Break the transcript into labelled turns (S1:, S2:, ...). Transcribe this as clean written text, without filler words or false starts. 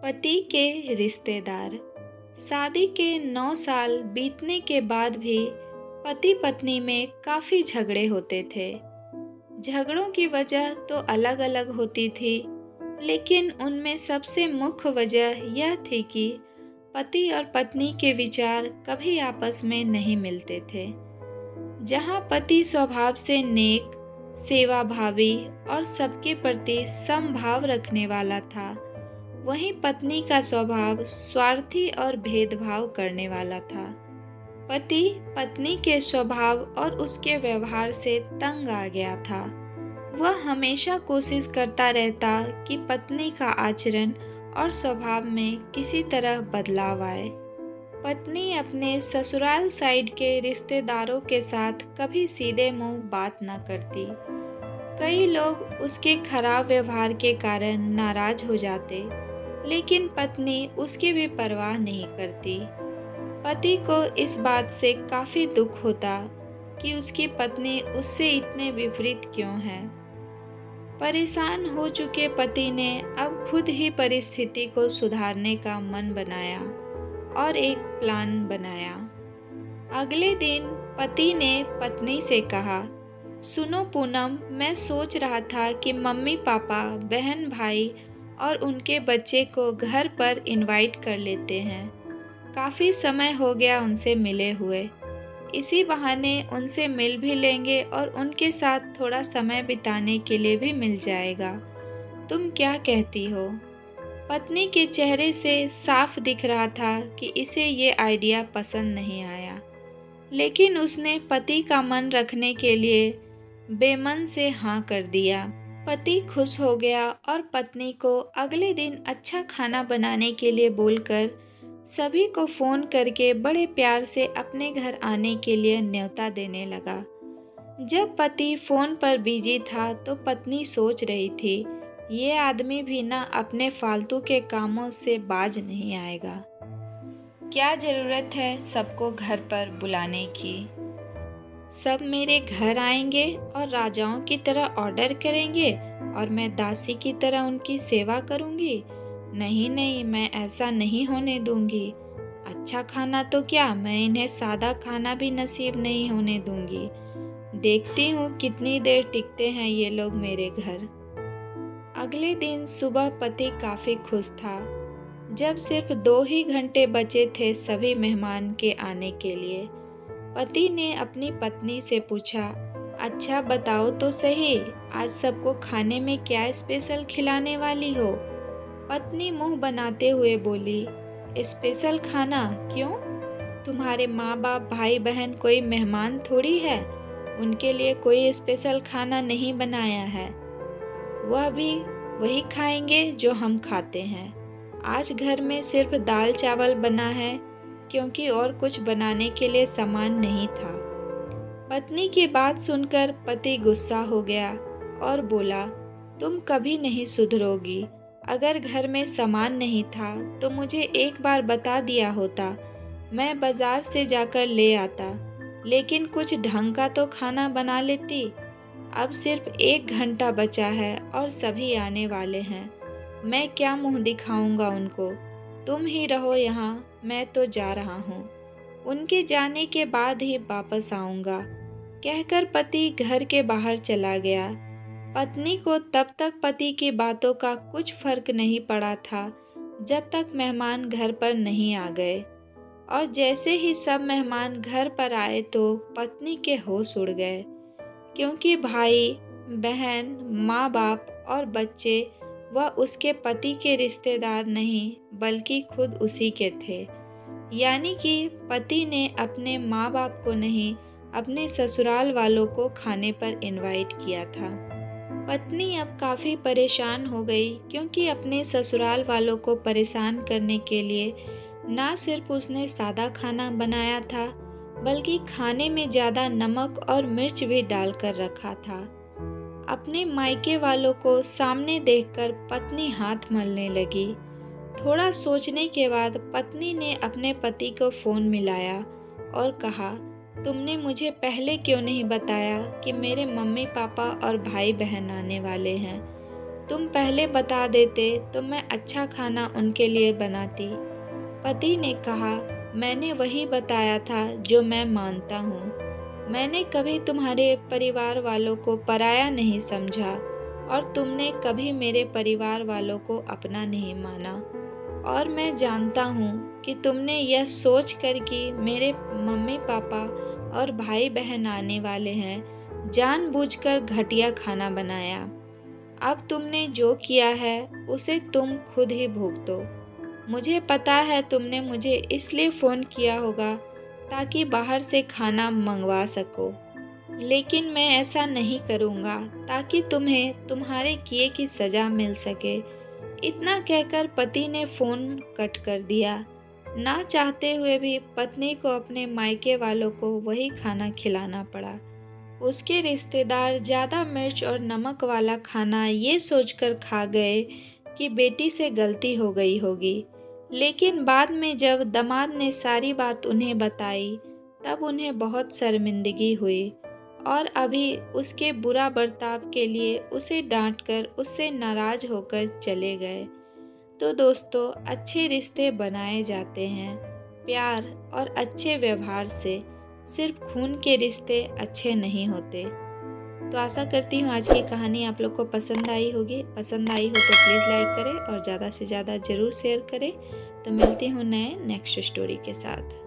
S1: पति के रिश्तेदार। शादी के 9 साल बीतने के बाद भी पति पत्नी में काफ़ी झगड़े होते थे। झगड़ों की वजह तो अलग-अलग होती थी, लेकिन उनमें सबसे मुख्य वजह यह थी कि पति और पत्नी के विचार कभी आपस में नहीं मिलते थे। जहाँ पति स्वभाव से नेक, सेवाभावी और सबके प्रति समभाव रखने वाला था, वहीं पत्नी का स्वभाव स्वार्थी और भेदभाव करने वाला था। पति पत्नी के स्वभाव और उसके व्यवहार से तंग आ गया था। वह हमेशा कोशिश करता रहता कि पत्नी का आचरण और स्वभाव में किसी तरह बदलाव आए। पत्नी अपने ससुराल साइड के रिश्तेदारों के साथ कभी सीधे मुंह बात न करती। कई लोग उसके खराब व्यवहार के कारण नाराज हो जाते, लेकिन पत्नी उसकी भी परवाह नहीं करती। पति को इस बात से काफ़ी दुख होता कि उसकी पत्नी उससे इतने विपरीत क्यों है। परेशान हो चुके पति ने अब खुद ही परिस्थिति को सुधारने का मन बनाया और एक प्लान बनाया। अगले दिन पति ने पत्नी से कहा, सुनो पूनम, मैं सोच रहा था कि मम्मी पापा, बहन भाई और उनके बच्चे को घर पर इनवाइट कर लेते हैं। काफ़ी समय हो गया उनसे मिले हुए। इसी बहाने उनसे मिल भी लेंगे और उनके साथ थोड़ा समय बिताने के लिए भी मिल जाएगा। तुम क्या कहती हो? पत्नी के चेहरे से साफ दिख रहा था कि इसे ये आइडिया पसंद नहीं आया, लेकिन उसने पति का मन रखने के लिए बेमन से हाँ कर दिया। पति खुश हो गया और पत्नी को अगले दिन अच्छा खाना बनाने के लिए बोलकर सभी को फ़ोन करके बड़े प्यार से अपने घर आने के लिए न्योता देने लगा। जब पति फ़ोन पर बिजी था तो पत्नी सोच रही थी, ये आदमी भी ना अपने फालतू के कामों से बाज नहीं आएगा। क्या ज़रूरत है सबको घर पर बुलाने की? सब मेरे घर आएंगे और राजाओं की तरह ऑर्डर करेंगे और मैं दासी की तरह उनकी सेवा करूंगी। नहीं नहीं, मैं ऐसा नहीं होने दूंगी। अच्छा खाना तो क्या, मैं इन्हें सादा खाना भी नसीब नहीं होने दूंगी। देखती हूँ कितनी देर टिकते हैं ये लोग मेरे घर। अगले दिन सुबह पति काफ़ी खुश था। जब सिर्फ 2 ही घंटे बचे थे सभी मेहमान के आने के लिए, पति ने अपनी पत्नी से पूछा, अच्छा बताओ तो सही, आज सबको खाने में क्या स्पेशल खिलाने वाली हो? पत्नी मुंह बनाते हुए बोली, स्पेशल खाना क्यों? तुम्हारे माँ बाप भाई बहन कोई मेहमान थोड़ी है, उनके लिए कोई स्पेशल खाना नहीं बनाया है। वह भी वही खाएंगे जो हम खाते हैं। आज घर में सिर्फ दाल चावल बना है, क्योंकि और कुछ बनाने के लिए सामान नहीं था। पत्नी की बात सुनकर पति गुस्सा हो गया और बोला, तुम कभी नहीं सुधरोगी। अगर घर में सामान नहीं था तो मुझे एक बार बता दिया होता, मैं बाजार से जाकर ले आता, लेकिन कुछ ढंग का तो खाना बना लेती। अब सिर्फ 1 घंटा बचा है और सभी आने वाले हैं। मैं क्या मुंह दिखाऊंगा उनको? तुम ही रहो यहाँ, मैं तो जा रहा हूँ। उनके जाने के बाद ही वापस आऊँगा, कहकर पति घर के बाहर चला गया। पत्नी को तब तक पति की बातों का कुछ फर्क नहीं पड़ा था, जब तक मेहमान घर पर नहीं आ गए। और जैसे ही सब मेहमान घर पर आए तो पत्नी के होश उड़ गए, क्योंकि भाई, बहन, माँ बाप और बच्चे वह उसके पति के रिश्तेदार नहीं बल्कि खुद उसी के थे। यानी कि पति ने अपने माँ बाप को नहीं, अपने ससुराल वालों को खाने पर इनवाइट किया था। पत्नी अब काफ़ी परेशान हो गई, क्योंकि अपने ससुराल वालों को परेशान करने के लिए ना सिर्फ उसने सादा खाना बनाया था, बल्कि खाने में ज़्यादा नमक और मिर्च भी डालकर रखा था। अपने मायके वालों को सामने देखकर पत्नी हाथ मलने लगी। थोड़ा सोचने के बाद पत्नी ने अपने पति को फ़ोन मिलाया और कहा, तुमने मुझे पहले क्यों नहीं बताया कि मेरे मम्मी पापा और भाई बहन आने वाले हैं? तुम पहले बता देते तो मैं अच्छा खाना उनके लिए बनाती। पति ने कहा, मैंने वही बताया था जो मैं मानता हूँ। मैंने कभी तुम्हारे परिवार वालों को पराया नहीं समझा और तुमने कभी मेरे परिवार वालों को अपना नहीं माना। और मैं जानता हूँ कि तुमने यह सोच कर कि मेरे मम्मी पापा और भाई बहन आने वाले हैं, जानबूझकर घटिया खाना बनाया। अब तुमने जो किया है उसे तुम खुद ही भुगतो। मुझे पता है तुमने मुझे इसलिए फ़ोन किया होगा ताकि बाहर से खाना मंगवा सको, लेकिन मैं ऐसा नहीं करूँगा ताकि तुम्हें तुम्हारे किए की सज़ा मिल सके। इतना कहकर पति ने फ़ोन कट कर दिया। ना चाहते हुए भी पत्नी को अपने मायके वालों को वही खाना खिलाना पड़ा। उसके रिश्तेदार ज़्यादा मिर्च और नमक वाला खाना ये सोचकर खा गए कि बेटी से गलती हो गई होगी, लेकिन बाद में जब दामाद ने सारी बात उन्हें बताई तब उन्हें बहुत शर्मिंदगी हुई और अभी उसके बुरा बर्ताव के लिए उसे डांटकर उससे नाराज़ होकर चले गए। तो दोस्तों, अच्छे रिश्ते बनाए जाते हैं प्यार और अच्छे व्यवहार से, सिर्फ खून के रिश्ते अच्छे नहीं होते। तो आशा करती हूँ आज की कहानी आप लोग को पसंद आई होगी। पसंद आई हो तो प्लीज़ लाइक करें और ज़्यादा से ज़्यादा ज़रूर शेयर करें। तो मिलती हूँ नए नेक्स्ट स्टोरी के साथ।